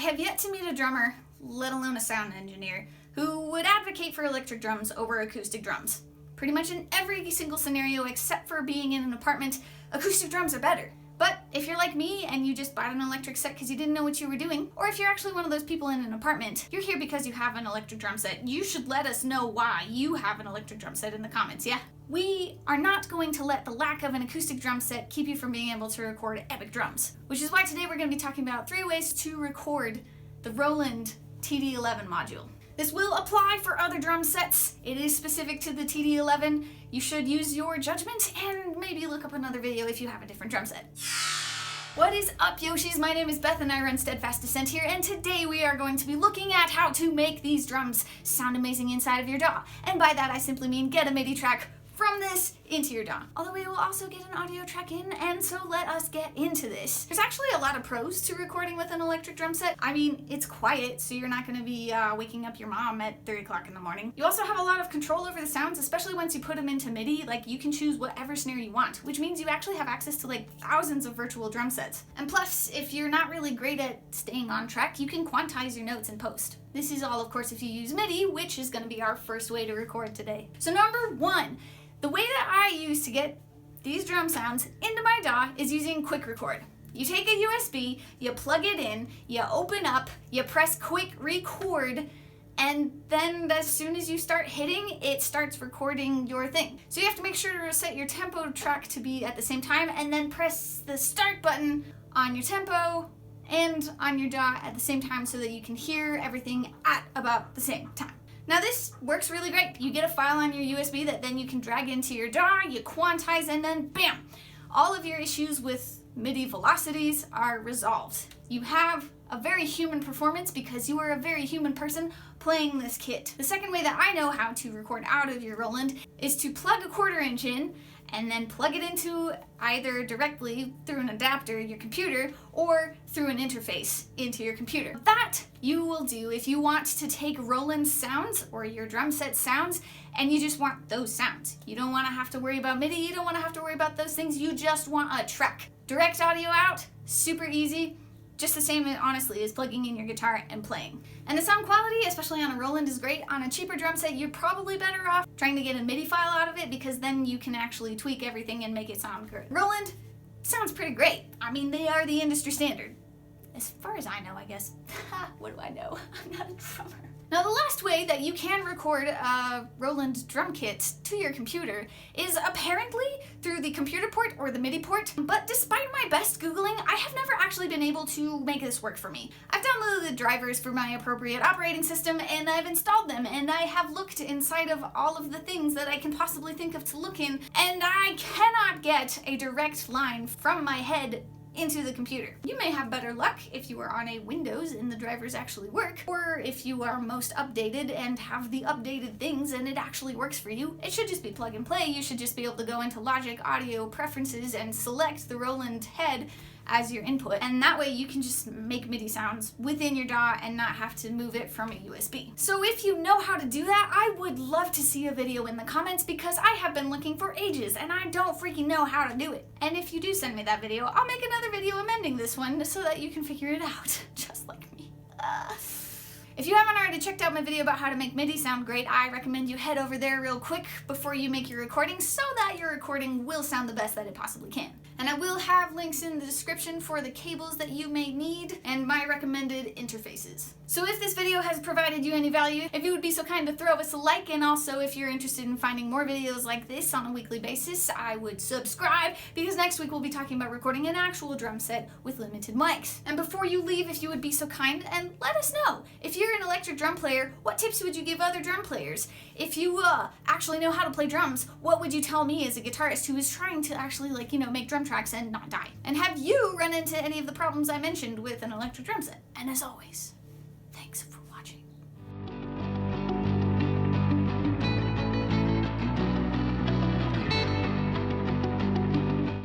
I have yet to meet a drummer, let alone a sound engineer, who would advocate for electric drums over acoustic drums. Pretty much in every single scenario except for being in an apartment, acoustic drums are better. But if you're like me and you just bought an electric set because you didn't know what you were doing, or if you're actually one of those people in an apartment, you're here because you have an electric drum set, you should let us know why you have an electric drum set in the comments, yeah? We are not going to let the lack of an acoustic drum set keep you from being able to record epic drums, which is why today we're going to be talking about 3 ways to record the Roland TD-11 module. This will apply for other drum sets. It is specific to the TD-11. You should use your judgment and maybe look up another video if you have a different drum set. What is up, Yoshis? My name is Beth and I run Steadfast Ascent here, and today we are going to be looking at how to make these drums sound amazing inside of your DAW. And by that I simply mean get a MIDI track from this into your DAW. Although we will also get an audio track in, and so let us get into this. There's actually a lot of pros to recording with an electric drum set. I mean, it's quiet, so you're not going to be waking up your mom at 3 o'clock in the morning. You also have a lot of control over the sounds, especially once you put them into MIDI. Like, you can choose whatever snare you want, which means you actually have access to like thousands of virtual drum sets. And plus, if you're not really great at staying on track, you can quantize your notes in post. This is all, of course, if you use MIDI, which is going to be our first way to record today. So number 1, the way that I use to get these drum sounds into my DAW is using Quick Record. You take a USB, you plug it in, you open up, you press Quick Record, and then as soon as you start hitting, it starts recording your thing. So you have to make sure to set your tempo track to be at the same time, and then press the start button on your tempo and on your DAW at the same time so that you can hear everything at about the same time. Now this works really great. You get a file on your USB that then you can drag into your DAW, you quantize, and then bam! All of your issues with MIDI velocities are resolved. You have a very human performance because you are a very human person playing this kit. The second way that I know how to record out of your Roland is to plug a 1/4 inch in and then plug it into either directly through an adapter, your computer, or through an interface into your computer. That you will do if you want to take Roland sounds or your drum set sounds and you just want those sounds. You don't want to have to worry about MIDI, you don't want to have to worry about those things, you just want a track. Direct audio out, super easy. Just the same, honestly, as plugging in your guitar and playing. And the sound quality, especially on a Roland, is great. On a cheaper drum set, you're probably better off trying to get a MIDI file out of it because then you can actually tweak everything and make it sound good. Roland sounds pretty great. I mean, they are the industry standard. As far as I know, I guess. What do I know? I'm not a drummer. Now, the last way that you can record a Roland drum kit to your computer is apparently through the computer port or the MIDI port, but despite my best Googling, I have never actually been able to make this work for me. I've downloaded the drivers for my appropriate operating system and I've installed them and I have looked inside of all of the things that I can possibly think of to look in, and I cannot get a direct line from my head into the computer. You may have better luck if you are on a Windows and the drivers actually work, or if you are most updated and have the updated things and it actually works for you. It should just be plug and play. You should just be able to go into Logic, Audio, Preferences, and select the Roland head as your input, and that way you can just make MIDI sounds within your DAW and not have to move it from a USB. So if you know how to do that, I would love to see a video in the comments because I have been looking for ages and I don't freaking know how to do it. And if you do send me that video, I'll make another video amending this one so that you can figure it out, just like me. If you haven't already checked out my video about how to make MIDI sound great, I recommend you head over there real quick before you make your recording so that your recording will sound the best that it possibly can. And I will have links in the description for the cables that you may need and my recommended interfaces. So if this video has provided you any value, if you would be so kind to throw us a like, and also if you're interested in finding more videos like this on a weekly basis, I would subscribe, because next week we'll be talking about recording an actual drum set with limited mics. And before you leave, if you would be so kind and let us know, if you're an electric drum player, what tips would you give other drum players? If you actually know how to play drums, what would you tell me as a guitarist who is trying to actually, like, make drum tracks and not die? And have you run into any of the problems I mentioned with an electric drum set? And as always, thanks for watching.